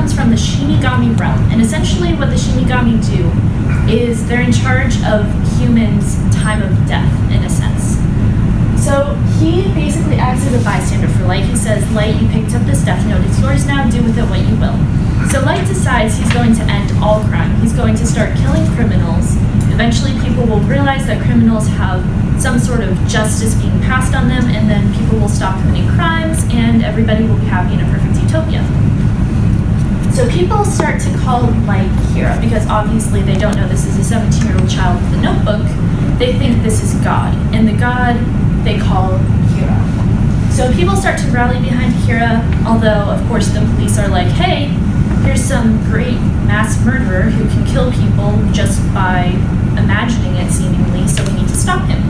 comes from the Shinigami realm, and essentially what the Shinigami do is they're in charge of humans' time of death, in a sense. So he basically acts as a bystander for Light. He says, Light, you picked up this death note, it's yours now, do with it what you will. So Light decides he's going to end all crime. He's going to start killing criminals. Eventually people will realize that criminals have some sort of justice being passed on them, and then people will stop committing crimes, and everybody will be happy in a perfect utopia. So people start to call Light Kira, because obviously they don't know this is a 17-year-old child with a notebook. They think this is God, and the God they call Kira. So people start to rally behind Kira, although of course the police are like, hey, here's some great mass murderer who can kill people just by imagining it seemingly, so we need to stop him.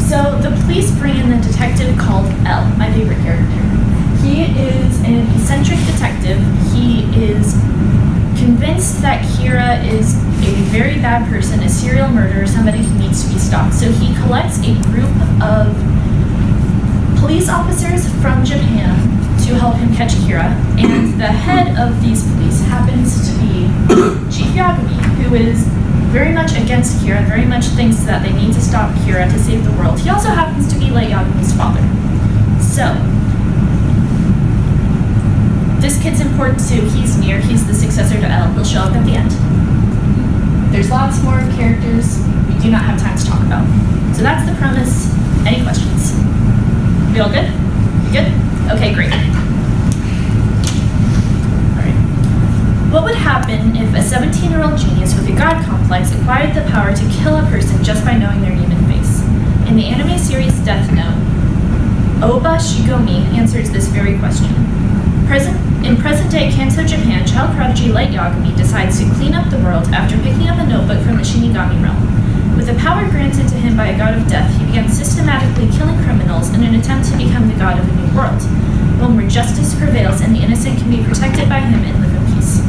So the police bring in the detective called L, my favorite character. He is an eccentric detective. He is convinced that Kira is a very bad person, a serial murderer, somebody who needs to be stopped. So he collects a group of police officers from Japan to help him catch Kira, and the head of these police happens to be Chief Yagami, who is very much against Kira, very much thinks that they need to stop Kira to save the world. He also happens to be Light Yagami's father. So, this kid's important too. He's the successor to L. He'll show up at the end. There's lots more characters we do not have time to talk about. So that's the premise. Any questions? We all good? Good? Okay, great. Alright. What would happen if a 17-year-old genius with a god complex acquired the power to kill a person just by knowing their name and face? In the anime series Death Note, Oba Shigomi answers this very question. In present-day Kanto, Japan, child prodigy Light Yagami decides to clean up the world after picking up a notebook from the Shinigami realm. With the power granted to him by a god of death, he began systematically killing criminals in an attempt to become the god of a new world, one where justice prevails and the innocent can be protected by him and live in peace.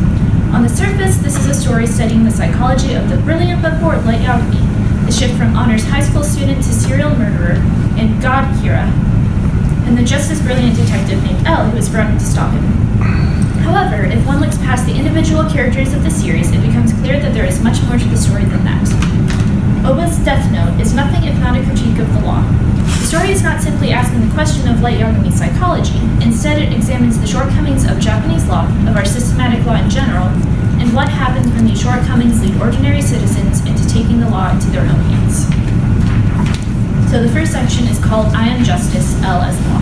On the surface, this is a story studying the psychology of the brilliant but bored Light Yagami, the shift from honors high school student to serial murderer, and God Kira, and the just as brilliant detective named L who is brought in to stop him. However, if one looks past the individual characters of the series, it becomes clear that there is much more to the story than that. Oba's Death Note is nothing if not a critique of the law. The story is not simply asking the question of Light Yagami's psychology. Instead, it examines the shortcomings of Japanese law, of our systematic law in general, and what happens when these shortcomings lead ordinary citizens into taking the law into their own hands. So the first section is called I Am Justice, L as Law.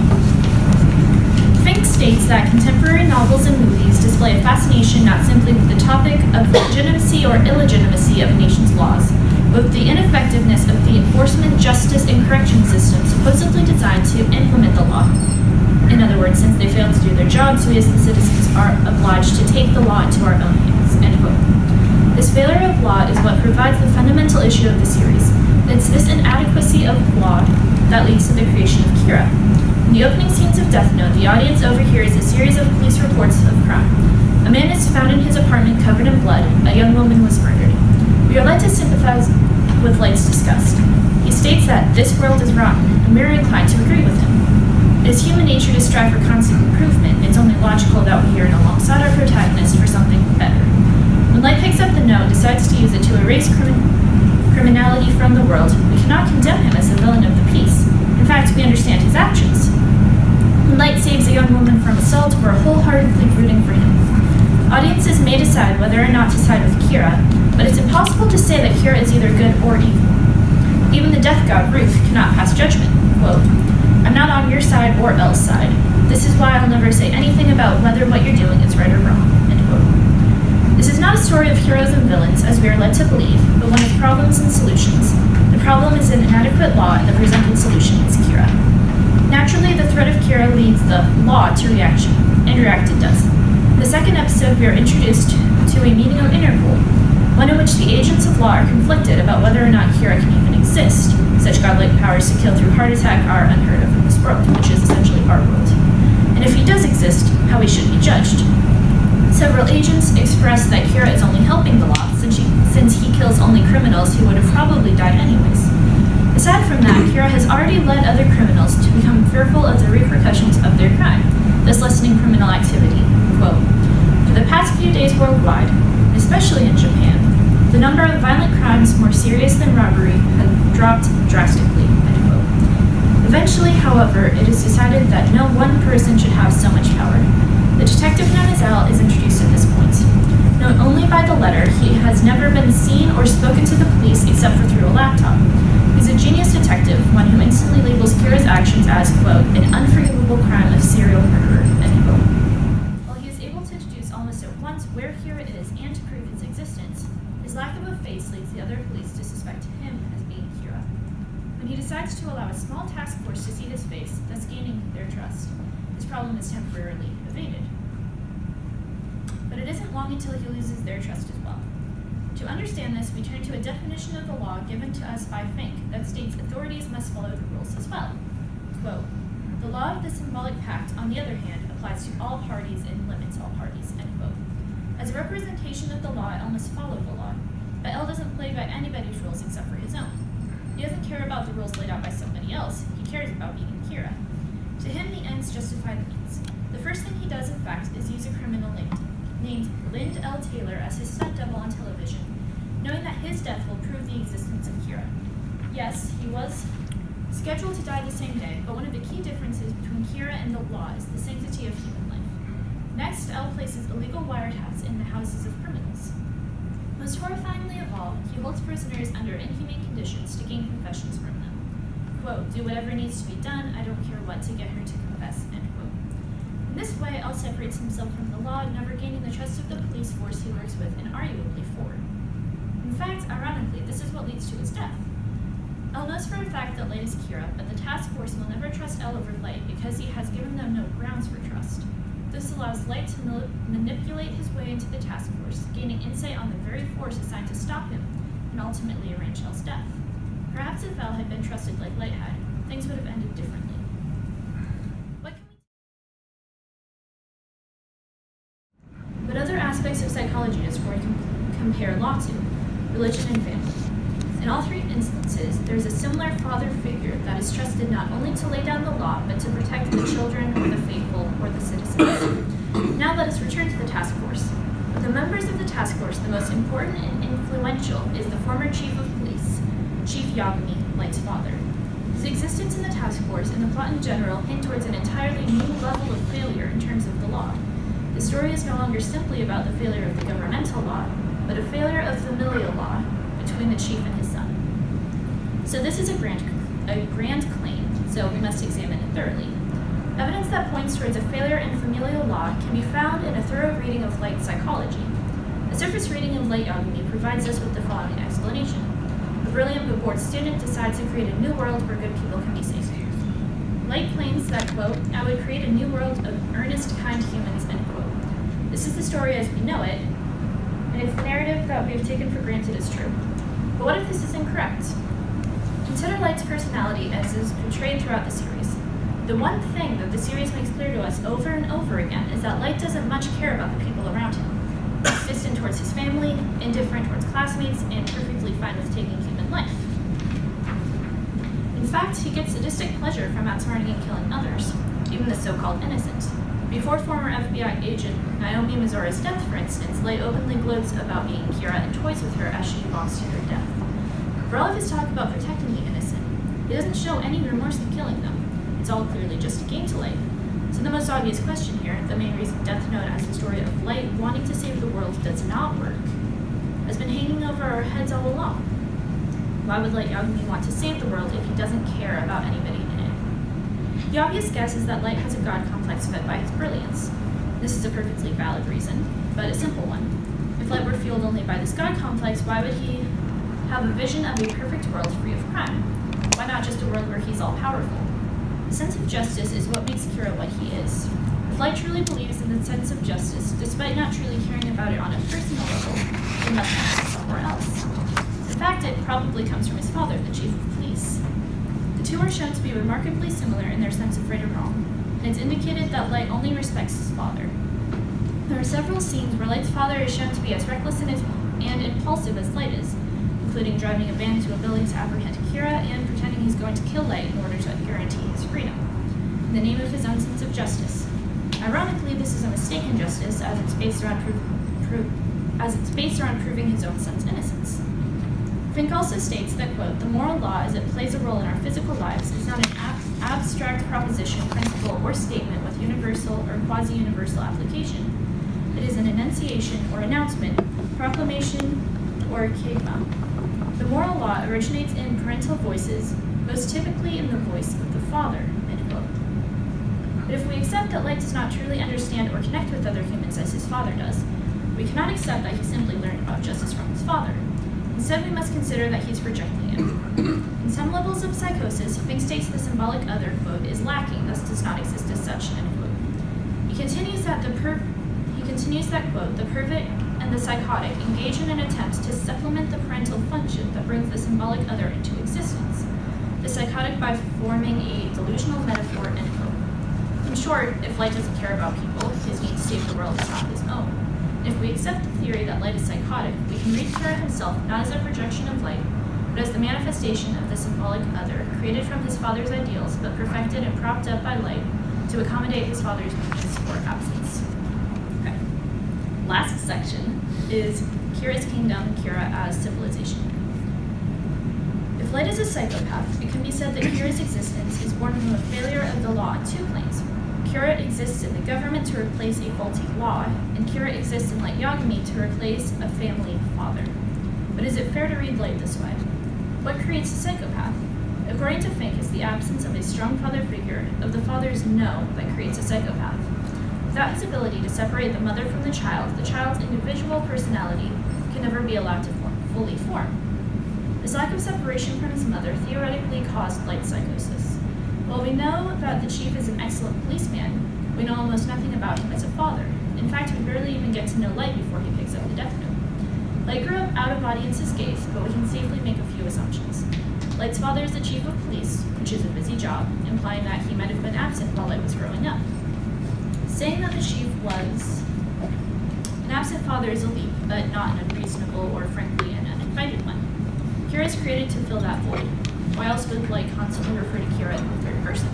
Fink states that contemporary novels and movies display a fascination not simply with the topic of legitimacy or illegitimacy of a nation's laws, but with the ineffectiveness of the enforcement, justice, and correction system supposedly designed to implement the law. In other words, since they fail to do their jobs, we as the citizens are obliged to take the law into our own hands. End quote. This failure of law is what provides the fundamental issue of the series. It's this inadequacy of law that leads to the creation of Kira. In the opening scenes of Death Note, the audience overhears a series of police reports of crime. A man is found in his apartment covered in blood. A young woman was murdered. We are led to sympathize with Light's disgust. He states that this world is rotten, and we are inclined to agree with him. It is human nature to strive for constant improvement. It's only logical that we yearn alongside our protagonist for something better. When Light picks up the note and decides to use it to erase criminality from the world, we cannot condemn him as the villain of the piece. In fact, we understand his actions. When Light saves a young woman from assault, we're wholeheartedly rooting for him. Audiences may decide whether or not to side with Kira, but it's impossible to say that Kira is either good or evil. Even the death god Ruth cannot pass judgment. Quote, I'm not on your side or Elle's side. This is why I'll never say anything about whether what you're doing is right or wrong. End quote. This is not a story of heroes and villains, as we are led to believe, but one of problems and solutions. The problem is an inadequate law, and the presented solution is Kira. Naturally, the threat of Kira leads the law to reaction, and react it does. In the second episode, we are introduced to a meeting of Interpol, one in which the agents of law are conflicted about whether or not Kira can even exist. Such godlike powers to kill through heart attack are unheard of in this world, which is essentially our world. And if he does exist, how he should be judged. Several agents express that Kira is only helping the law, since he kills only criminals who would have probably died anyways. Aside from that, Kira has already led other criminals to become fearful of the repercussions of their crime, thus lessening criminal activity. Quote, For the past few days worldwide, especially in Japan, the number of violent crimes more serious than robbery had dropped drastically, end quote. Eventually, however, it is decided that no one person should have so much power. The detective known as Al is introduced at this point. Known only by the letter, he has never been seen or spoken to the police except for through a laptop. He's a genius detective, one who instantly labels Kira's actions as, quote, an unforgivable crime of serial murderer, end quote. While he is able to deduce almost at once where Kira is and to prove his existence, his lack of a face leads the other police to suspect him as being Kira. When he decides to allow a small task force to see his face, thus gaining their trust, his problem is temporarily evaded. But it isn't long until he loses their trust as well. To understand this, we turn to a definition of the law given to us by Fink that states authorities must follow the rules as well. Quote, the law of the symbolic pact, on the other hand, applies to all parties and limits all parties, end quote. As a representation of the law, El must follow the law, but El doesn't play by anybody's rules except for his own. He doesn't care about the rules laid out by somebody else, he cares about beating Kira. To him, the ends justify the means. The first thing he does, in fact, is use a criminal named Lynd L. Taylor as his stunt double on television, knowing that his death will prove the existence of Kira. Yes, he was scheduled to die the same day, but one of the key differences between Kira and the law is the sanctity of human life. Next, L places illegal wiretaps in the houses of criminals. Most horrifyingly of all, he holds prisoners under inhumane conditions to gain confessions from them. Quote, do whatever needs to be done, I don't care what, to get her to confess, end quote. In this way, El separates himself from the law, never gaining the trust of the police force he works with and arguably for. In fact, ironically, this is what leads to his death. El knows for a fact that Light is Kira, but the task force will never trust El over Light because he has given them no grounds for trust. This allows Light to manipulate his way into the task force, gaining insight on the very force assigned to stop him, and ultimately arrange El's death. Perhaps if El had been trusted like Light had, things would have ended differently. What other aspects of psychology does Freud compare law to? Religion and family. In all three instances, there is a similar father figure that is trusted not only to lay down the law, but to protect the children or the faithful or the citizens. Now let us return to the task force. Of the members of the task force, the most important and influential is the former chief of police, Chief Yagami, Light's father. His existence in the task force and the plot in general hint towards an entirely new level of failure in terms of the law. The story is no longer simply about the failure of the governmental law, but a failure of familial law between the chief and his son. So this is a grand claim, so we must examine it thoroughly. Evidence that points towards a failure in familial law can be found in a thorough reading of Light's psychology. A surface reading of Light Yagami provides us with the following explanation. A brilliant but bored student decides to create a new world where good people can be safe. Light claims that, quote, I would create a new world of earnest, kind humans, end quote. This is the story as we know it, and it's the narrative that we have taken for granted as true. But what if this is incorrect? Consider Light's personality as is portrayed throughout the series. The one thing that the series makes clear to us over and over again is that Light doesn't much care about the people around him. He's distant towards his family, indifferent towards classmates, and perfectly fine with taking human life. In fact, he gets sadistic pleasure from outsmarting and killing others, even the so-called innocent. Before former FBI agent Naomi Missoura's death, for instance, Light openly gloats about being Kira and toys with her as she walks to her death. For all of his talk about protecting the innocent, he doesn't show any remorse in killing them. It's all clearly just a game to Light. So the most obvious question here, the main reason Death Note as the story of Light wanting to save the world does not work, has been hanging over our heads all along. Why would Light Yagami want to save the world if he doesn't care about anybody in it? The obvious guess is that Light has a god complex fed by his brilliance. This is a perfectly valid reason, but a simple one. If Light were fueled only by this god complex, why would he have a vision of a perfect world free of crime? Why not just a world where he's all-powerful? The sense of justice is what makes Kira what he is. If Light truly believes in the sense of justice, despite not truly caring about it on a personal level, it must come from somewhere else. In fact, it probably comes from his father, the chief of police. The two are shown to be remarkably similar in their sense of right or wrong, and it's indicated that Light only respects his father. There are several scenes where Light's father is shown to be as reckless and impulsive as Light is, including driving a band into a building to apprehend Kira and pretending he's going to kill Light in order to guarantee his freedom, in the name of his own sense of justice. Ironically, this is a mistaken justice, as it's based around proving his own son's innocence. Fink also states that, quote, the moral law as it plays a role in our physical lives is not an abstract proposition, principle, or statement with universal or quasi-universal application. It is an enunciation or announcement, proclamation, or kegma. The moral law originates in parental voices, most typically in the voice of the father, end quote. But if we accept that Light does not truly understand or connect with other humans as his father does, we cannot accept that he simply learned about justice from his father. Instead, we must consider that he's projecting it. In some levels of psychosis, Fink states the symbolic other, quote, is lacking, thus does not exist as such, end quote. He continues that, quote, the pervert and the psychotic engage in an attempt to supplement the parental function that brings the symbolic other into existence. The psychotic by forming a delusional metaphor, end quote. In short, if Light doesn't care about people, his need to save the world is not his own. If we accept the theory that Light is psychotic, we can read Kira himself not as a projection of Light, but as the manifestation of the symbolic other, created from his father's ideals, but perfected and propped up by Light to accommodate his father's weakness or absence. Okay. Last section is Kira's kingdom, Kira as civilization. If Light is a psychopath, it can be said that Kira's existence is born from a failure of the law on two planes. Kira exists in the government to replace a faulty law, and Kira exists in Light Yagami to replace a family father. But is it fair to read Light this way? What creates a psychopath? According to Fink, it's the absence of a strong father figure, of the father's no, that creates a psychopath. Without his ability to separate the mother from the child's individual personality can never be allowed to fully form. This lack of separation from his mother theoretically caused Light psychosis. While we know that the chief is an excellent policeman, we know almost nothing about him as a father. In fact, we barely even get to know Light before he picks up the death note. Light grew up out of audience's gaze, but we can safely make a few assumptions. Light's father is the chief of police, which is a busy job, implying that he might have been absent while Light was growing up. Saying that the chief was an absent father is a leap, but not an unreasonable or frankly an uninvited one. Kira is created to fill that void. Why else would Light constantly refer to Kira in the third person?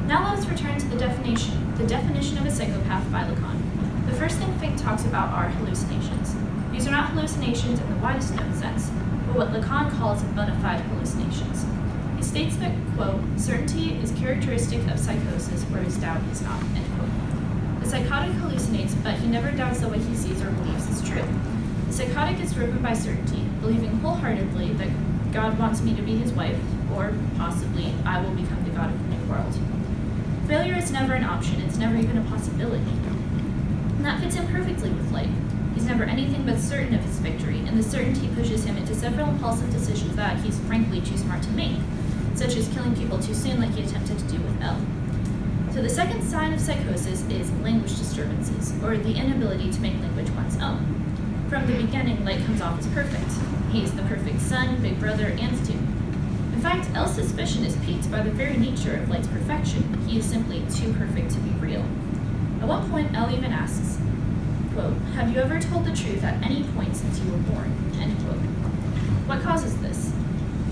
Now let us return to the definition of a psychopath by Lacan. The first thing Fink talks about are hallucinations. These are not hallucinations in the widest known sense, but what Lacan calls bona fide hallucinations. He states that, quote, certainty is characteristic of psychosis, whereas doubt is not, end quote. The psychotic hallucinates, but he never doubts that what he sees or believes is true. The psychotic is driven by certainty, believing wholeheartedly that God wants me to be his wife, or possibly I will become the God of the new world. Failure is never an option, it's never even a possibility. And that fits in perfectly with Light. He's never anything but certain of his victory, and the certainty pushes him into several impulsive decisions that he's frankly too smart to make, such as killing people too soon like he attempted to do with Elle. So the second sign of psychosis is language disturbances, or the inability to make language one's own. From the beginning, Light comes off as perfect. He is the perfect son, big brother, and student. In fact, Elle's suspicion is piqued by the very nature of Light's perfection. He is simply too perfect to be real. At one point, Elle even asks, quote, have you ever told the truth at any point since you were born, end quote. What causes this?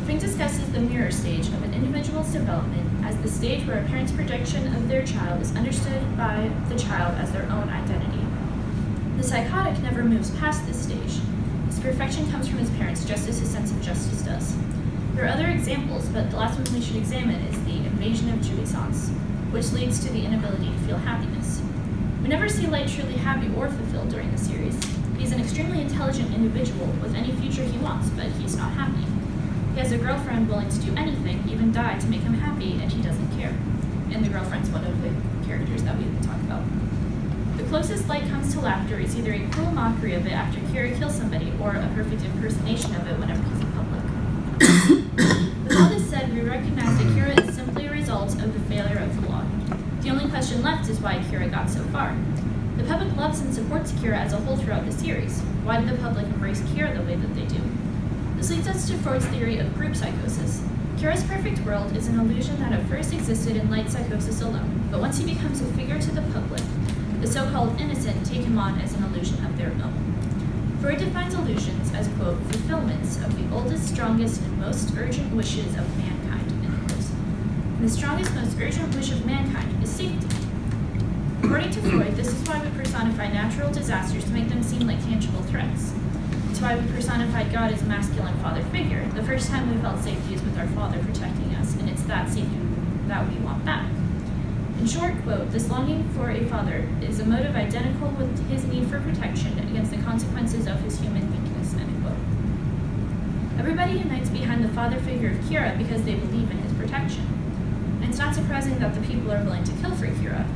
Fink discusses the mirror stage of an individual's development as the stage where a parent's projection of their child is understood by the child as their own identity. The psychotic never moves past this stage. His perfection comes from his parents just as his sense of justice does. There are other examples, but the last one we should examine is the invasion of jouissance, which leads to the inability to feel happiness. We never see Light truly happy or fulfilled during the series. He's an extremely intelligent individual with any future he wants, but he's not happy. He has a girlfriend willing to do anything, even die, to make him happy, and he doesn't care. And the girlfriend's one of the characters that we talk about. The closest Light comes to laughter is either a cruel mockery of it after Kira kills somebody, or a perfect impersonation of it whenever he's in public. With all this said, we recognize that Kira is simply a result of the failure of the law. The only question left is why Kira got so far. The public loves and supports Kira as a whole throughout the series. Why did the public embrace Kira the way that they do? This leads us to Freud's theory of group psychosis. Kira's perfect world is an illusion that at first existed in Light psychosis alone, but once he becomes a figure to the public, the so-called innocent take him on as an illusion of their own. Freud defines illusions as, quote, fulfillments of the oldest, strongest, and most urgent wishes of mankind, end quote. And the strongest, most urgent wish of mankind is safety. According to Freud, this is why we personify natural disasters to make them seem like tangible threats. It's why we personified God as a masculine father figure. The first time we felt safety is with our father protecting us, and it's that safety that we want back. In short, quote, this longing for a father is a motive identical with his need for protection against the consequences of his human weakness, end quote. Everybody unites behind the father figure of Kira because they believe in his protection. And it's not surprising that the people are willing to kill for Kira.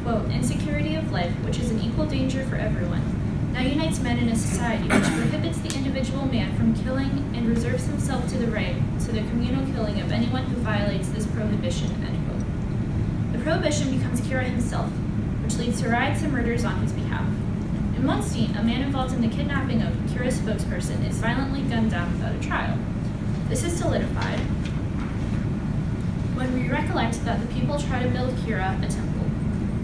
Quote, insecurity of life, which is an equal danger for everyone, now unites men in a society which prohibits the individual man from killing and reserves himself to the right to the communal killing of anyone who violates this prohibition, end quote. The prohibition becomes Kira himself, which leads to riots and murders on his behalf. In one scene, a man involved in the kidnapping of Kira's spokesperson is violently gunned down without a trial. This is solidified when we recollect that the people try to build Kira a temple.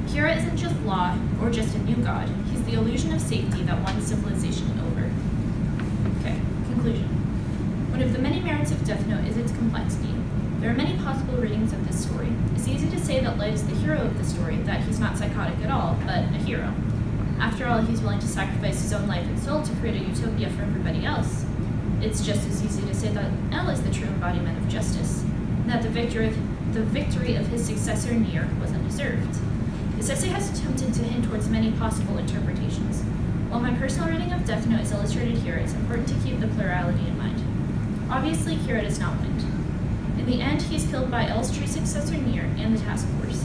Kira isn't just law or just a new god. He's the illusion of safety that won civilization over. Okay, conclusion. One of the many merits of Death Note is its complexity. There are many possible readings of this story. It's easy to say that Light is the hero of the story, that he's not psychotic at all, but a hero. After all, he's willing to sacrifice his own life and soul to create a utopia for everybody else. It's just as easy to say that El is the true embodiment of justice, and that the victory of his successor Nier was undeserved. This essay has attempted to hint towards many possible interpretations. While my personal reading of Death Note is illustrated here, it's important to keep the plurality in mind. Obviously, Kira does not win. In the end, he is killed by El's true successor Nier and the task force.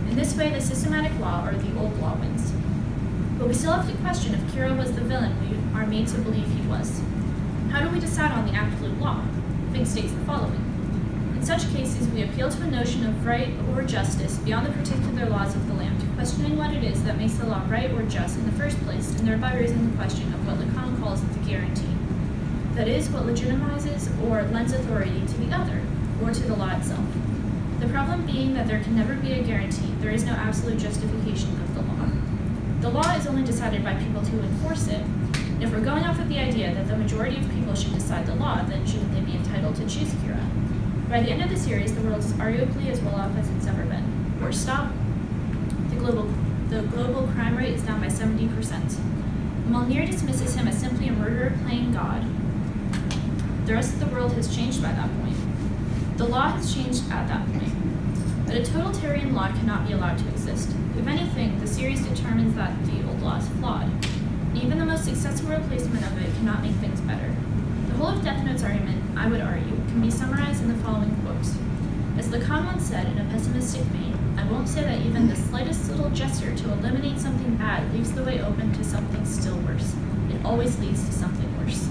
In this way, the systematic law, or the old law, wins. But we still have to question if Kira was the villain we are made to believe he was. How do we decide on the absolute law? Fink states the following. In such cases, we appeal to a notion of right or justice beyond the particular laws of the land, questioning what it is that makes the law right or just in the first place, and thereby raising the question of what Lacan calls the guarantee. That is, what legitimizes or lends authority to the other, or to the law itself. The problem being that there can never be a guarantee, there is no absolute justification of the law. The law is only decided by people to enforce it, and if we're going off of the idea that the majority of people should decide the law, then shouldn't they be entitled to choose Kira? By the end of the series, the world is arguably as well off as it's ever been. Or stop. The global crime rate is down by 70%. And while Nier dismisses him as simply a murderer playing God, the rest of the world has changed by that point. The law has changed at that point. But a totalitarian law cannot be allowed to exist. If anything, the series determines that the old law is flawed. And even the most successful replacement of it cannot make things better. The whole of Death Note's argument, I would argue, can be summarized in the following quotes. As Lacan once said in a pessimistic vein, I won't say that even the slightest little gesture to eliminate something bad leaves the way open to something still worse. It always leads to something worse.